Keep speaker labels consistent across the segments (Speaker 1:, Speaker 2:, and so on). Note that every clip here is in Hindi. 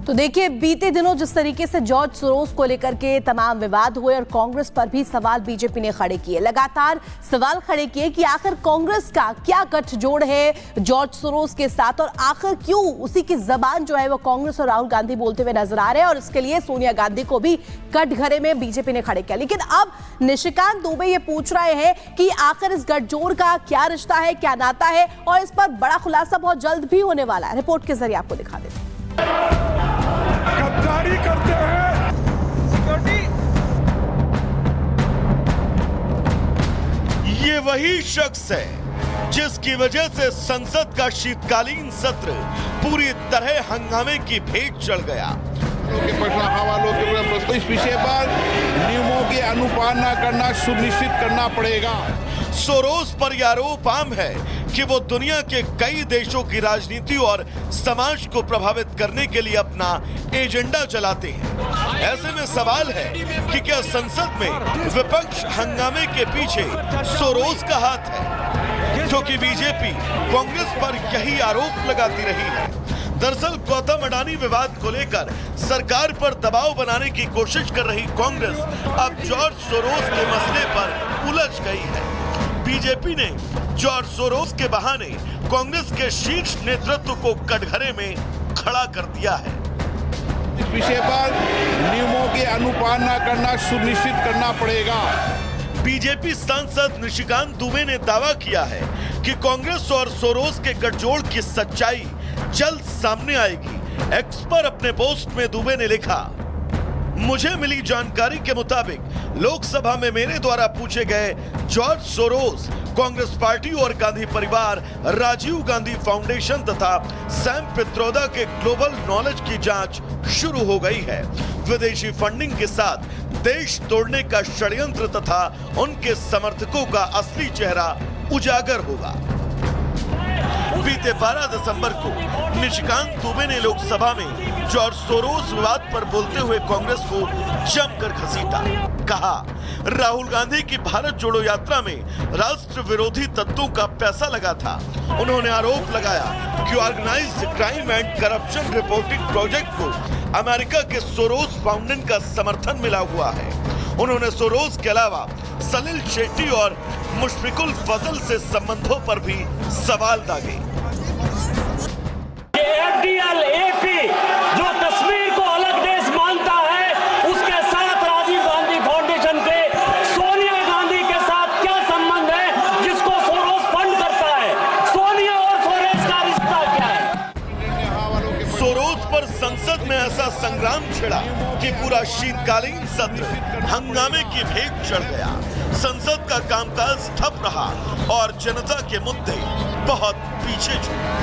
Speaker 1: तो देखिए, बीते दिनों जिस तरीके से जॉर्ज सोरोस को लेकर के तमाम विवाद हुए और कांग्रेस पर भी सवाल बीजेपी ने खड़े किए, लगातार सवाल खड़े किए कि आखिर कांग्रेस का क्या गठजोड़ है जॉर्ज सोरोस के साथ और आखिर क्यों उसी की जबान जो है वो कांग्रेस और राहुल गांधी बोलते हुए नजर आ रहे हैं और इसके लिए सोनिया गांधी को भी कटघरे में बीजेपी ने खड़े किया। लेकिन अब निशिकांत दुबे ये पूछ रहे हैं कि आखिर इस गठजोड़ का क्या रिश्ता है, क्या नाता है, और इस पर बड़ा खुलासा बहुत जल्द भी होने वाला है। रिपोर्ट के जरिए आपको दिखा देते हैं।
Speaker 2: गद्दारी करते हैं।
Speaker 3: ये वही शख्स है जिसकी वजह से संसद का शीतकालीन सत्र पूरी तरह हंगामे की भेंट चढ़ गया।
Speaker 2: इस विषय पर नियमों की अनुपालना करना सुनिश्चित करना पड़ेगा।
Speaker 3: सोरोस पर यह आरोप आम है कि वो दुनिया के कई देशों की राजनीति और समाज को प्रभावित करने के लिए अपना एजेंडा चलाते हैं। ऐसे में सवाल है कि क्या संसद में विपक्ष हंगामे के पीछे सोरोस का हाथ है, क्योंकि बीजेपी कांग्रेस पर यही आरोप लगाती रही है। दरअसल गौतम अडानी विवाद को लेकर सरकार पर दबाव बनाने की कोशिश कर रही कांग्रेस अब जॉर्ज सोरोस के मसले पर उलझ गई है। बीजेपी ने जॉर्ज सोरोस के बहाने कांग्रेस के शीर्ष नेतृत्व को कटघरे में खड़ा कर दिया है।
Speaker 2: इस विषय पर नियमों की अनुपालना करना सुनिश्चित करना पड़ेगा।
Speaker 3: बीजेपी सांसद निशिकांत दुबे ने दावा किया है कि कांग्रेस और सोरोस के गठजोड़ की सच्चाई जल्द सामने आएगी। एक्स पर अपने पोस्ट में दुबे ने लिखा, मुझे मिली जानकारी के मुताबिक लोकसभा में मेरे द्वारा पूछे गए जॉर्ज सोरोस, कांग्रेस पार्टी और गांधी परिवार, राजीव गांधी फाउंडेशन तथा सैम पित्रोदा के ग्लोबल नॉलेज की जांच शुरू हो गई है। विदेशी फंडिंग के साथ देश तोड़ने का षड्यंत्र तथा उनके समर्थकों का असली चेहरा उजागर होगा। बीते 12 दिसंबर को निशिकांत दुबे ने लोकसभा में जॉर्ज सोरोस विवाद पर बोलते हुए कांग्रेस को जमकर घसीटा। कहा, राहुल गांधी की भारत जोड़ो यात्रा में राष्ट्र विरोधी तत्वों का पैसा लगा था। उन्होंने आरोप लगाया कि organised crime and corruption reporting project को अमेरिका के सोरोस फाउंडेशन का समर्थन मिला हुआ है। उन्होंने सोरोस के अलावा सलील शेट्टी और मुशफिकुल फजल से संबंधों पर भी सवाल दागे।
Speaker 4: एफडीएल-एपी जो कश्मीर को अलग देश मानता है, उसके साथ राजीव गांधी फाउंडेशन के सोनिया गांधी के साथ क्या संबंध है, जिसको सोरोस फंड करता है? सोनिया और सोरोस का रिश्ता क्या है?
Speaker 3: सोरोस पर संसद में ऐसा संग्राम छिड़ा कि पूरा शीतकालीन सत्र हंगामे की भेंट चढ़ गया। संसद का कामकाज ठप रहा और जनता के मुद्दे बहुत पीछे छूटे।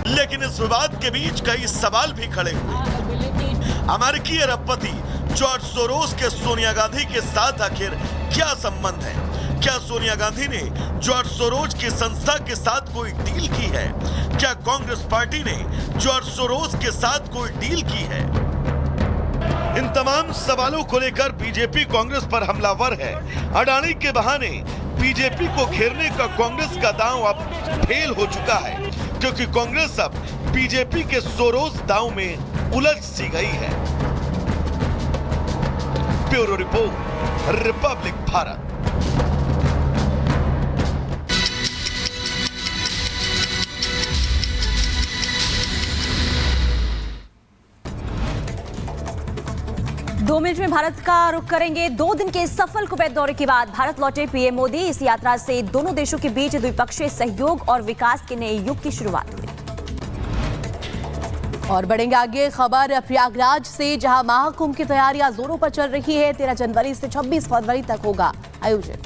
Speaker 3: लेकिन इस विवाद के बीच कई सवाल भी खड़े हुए। अमेरिकी अरबपति जॉर्ज सोरोस के सोनिया गांधी के साथ आखिर क्या संबंध है? क्या सोनिया गांधी ने जॉर्ज सोरोस की संस्था के साथ कोई डील की है? क्या कांग्रेस पार्टी ने जॉर्ज सोरोस के साथ कोई डील की है? इन तमाम सवालों को लेकर बीजेपी कांग्रेस पर हमलावर है। अडानी के बहाने बीजेपी को घेरने का कांग्रेस का दांव अब फेल हो चुका है, क्योंकि कांग्रेस अब बीजेपी के सोरोस दांव में उलझ सी गई है। Bureau report, Republic Bharat.
Speaker 5: दो मिनट में भारत का रुख करेंगे। 2 दिन के सफल कुवैत दौरे के बाद भारत लौटे पीएम मोदी। इस यात्रा से दोनों देशों के बीच द्विपक्षीय सहयोग और विकास के नए युग की शुरुआत हुई।
Speaker 1: और बढ़ेंगे आगे, खबर प्रयागराज से, जहां महाकुंभ की तैयारियां जोरों पर चल रही है। 13 जनवरी से 26 फरवरी तक होगा आयोजन।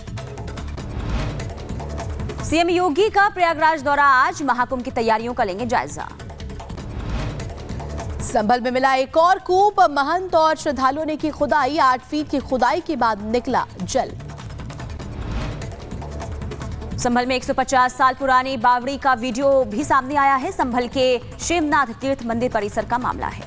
Speaker 5: सीएम योगी का प्रयागराज दौरा आज, महाकुंभ की तैयारियों का लेंगे जायजा।
Speaker 1: संभल में मिला एक और कूप, महंत और श्रद्धालुओं ने की खुदाई। 8 फीट की खुदाई के बाद निकला जल।
Speaker 5: संभल में 150 साल पुरानी बावड़ी का वीडियो भी सामने आया है। संभल के शिवनाथ तीर्थ मंदिर परिसर का मामला है।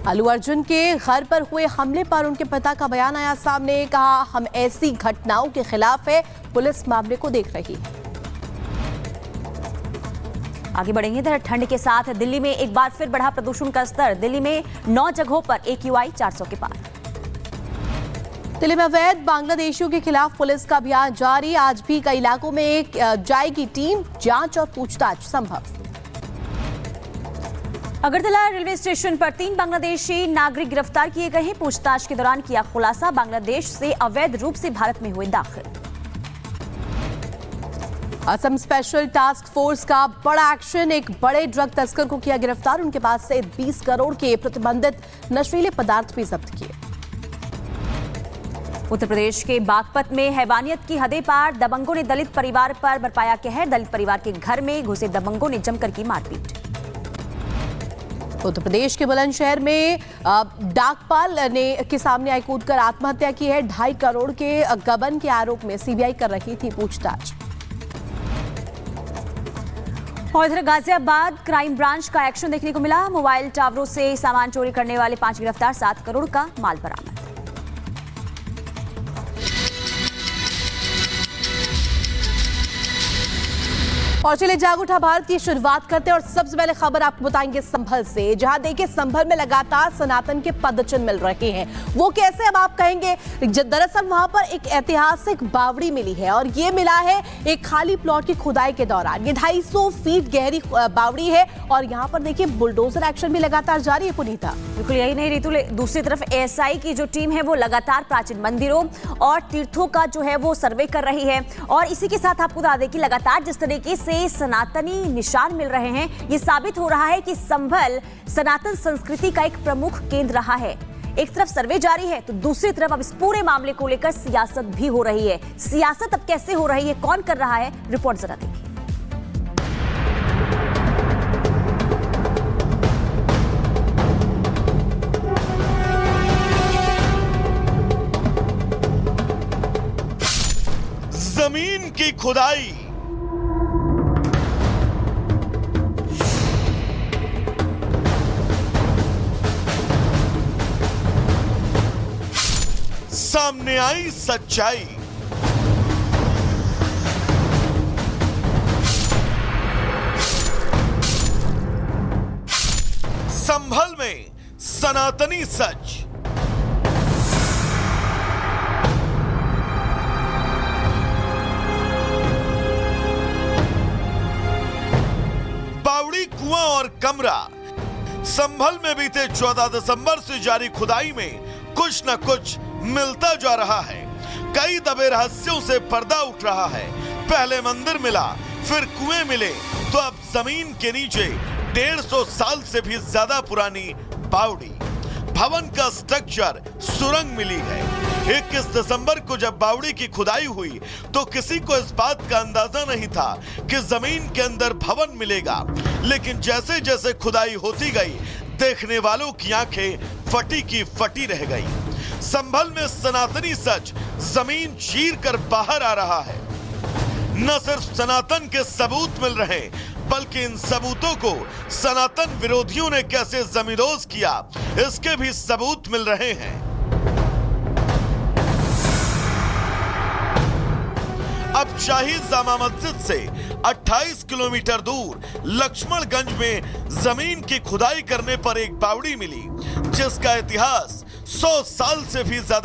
Speaker 1: अल्लू अर्जुन के घर पर हुए हमले पर उनके पिता का बयान आया सामने। कहा, हम ऐसी घटनाओं के खिलाफ है, पुलिस मामले को देख रही है।
Speaker 5: आगे बढ़ेंगे इधर ठंड के साथ दिल्ली में एक बार फिर बढ़ा प्रदूषण का स्तर। दिल्ली में 9 जगहों पर AQI 400 के पार।
Speaker 1: दिल्ली में अवैध बांग्लादेशियों के खिलाफ पुलिस का अभियान जारी। आज भी कई इलाकों में जाएगी टीम, जांच और पूछताछ संभव।
Speaker 5: अगरतला रेलवे स्टेशन पर 3 बांग्लादेशी नागरिक गिरफ्तार किए गए हैं। पूछताछ के दौरान किया खुलासा, बांग्लादेश से अवैध रूप से भारत में हुए दाखिल।
Speaker 1: असम स्पेशल टास्क फोर्स का बड़ा एक्शन, एक बड़े ड्रग तस्कर को किया गिरफ्तार। उनके पास से 20 करोड़ के प्रतिबंधित नशीले पदार्थ भी जब्त किए।
Speaker 5: उत्तर प्रदेश के बागपत में हैवानियत की हदें पार, दबंगों ने दलित परिवार पर बरपाया कहर। दलित परिवार के घर में घुसे दबंगों ने जमकर की मारपीट। उत्तर प्रदेश के बुलंदशहर में डाकपाल के सामने आई कूदकर आत्महत्या की है। 2.5 करोड़ के गबन के आरोप में सीबीआई कर रही थी पूछताछ। और इधर गाजियाबाद क्राइम ब्रांच का एक्शन देखने को मिला। मोबाइल टावरों से सामान चोरी करने वाले 5 गिरफ्तार, 7 करोड़ का माल बरामद।
Speaker 1: और चलिए जाग उठा भारत की शुरुआत करते हैं और सबसे पहले खबर आपको बताएंगे संभल से, जहां देखिए संभल में लगातार सनातन के पदचिन्ह मिल रहे हैं। वो कैसे, अब आप कहेंगे। दरअसल वहां पर एक ऐतिहासिक बावड़ी मिली है और ये मिला है एक खाली प्लॉट की खुदाई के दौरान। ये 250 फीट गहरी बावड़ी है और यहाँ पर देखिए बुलडोजर एक्शन भी लगातार जारी है। पुनीता,
Speaker 5: बिल्कुल यही नहीं रितु, दूसरी तरफ ASI की जो टीम है वो लगातार प्राचीन मंदिरों और तीर्थों का जो है वो सर्वे कर रही है। और इसी के साथ आपको बता दें कि लगातार जिस तरीके से सनातनी निशान मिल रहे हैं, ये साबित हो रहा है कि संभल सनातन संस्कृति का एक प्रमुख केंद्र रहा है। एक तरफ सर्वे जारी है तो दूसरी तरफ अब इस पूरे मामले को लेकर सियासत भी हो रही है। सियासत अब कैसे हो रही है, कौन कर रहा है, रिपोर्ट जरा देखिए।
Speaker 3: जमीन की खुदाई, सामने आई सच्चाई। संभल में सनातनी सच। बावड़ी कुआं और कमरा। संभल में बीते 14 दिसंबर से जारी खुदाई में कुछ न कुछ मिलता जा रहा है। कई दबे रहस्यों से पर्दा उठ रहा है। पहले मंदिर मिला, फिर कुएं मिले, तो अब जमीन के नीचे 150 साल से भी ज्यादा पुरानी बावड़ी, भवन का स्ट्रक्चर, सुरंग मिली है। 21 दिसंबर को जब बावड़ी की खुदाई हुई तो किसी को इस बात का अंदाजा नहीं था कि जमीन के अंदर भवन मिलेगा। लेकिन जैसे जैसे खुदाई होती गई, देखने वालों की आंखें फटी की फटी रह गई। संभल में सनातनी सच जमीन चीर कर बाहर आ रहा है। न सिर्फ सनातन के सबूत मिल रहे, बल्कि इन सबूतों को सनातन विरोधियों ने कैसे जमींदोज किया, इसके भी सबूत मिल रहे हैं। अब शाही जामा मस्जिद से 28 किलोमीटर दूर लक्ष्मणगंज में जमीन की खुदाई करने पर एक बावड़ी मिली, जिसका इतिहास 100 साल से भी ज्यादा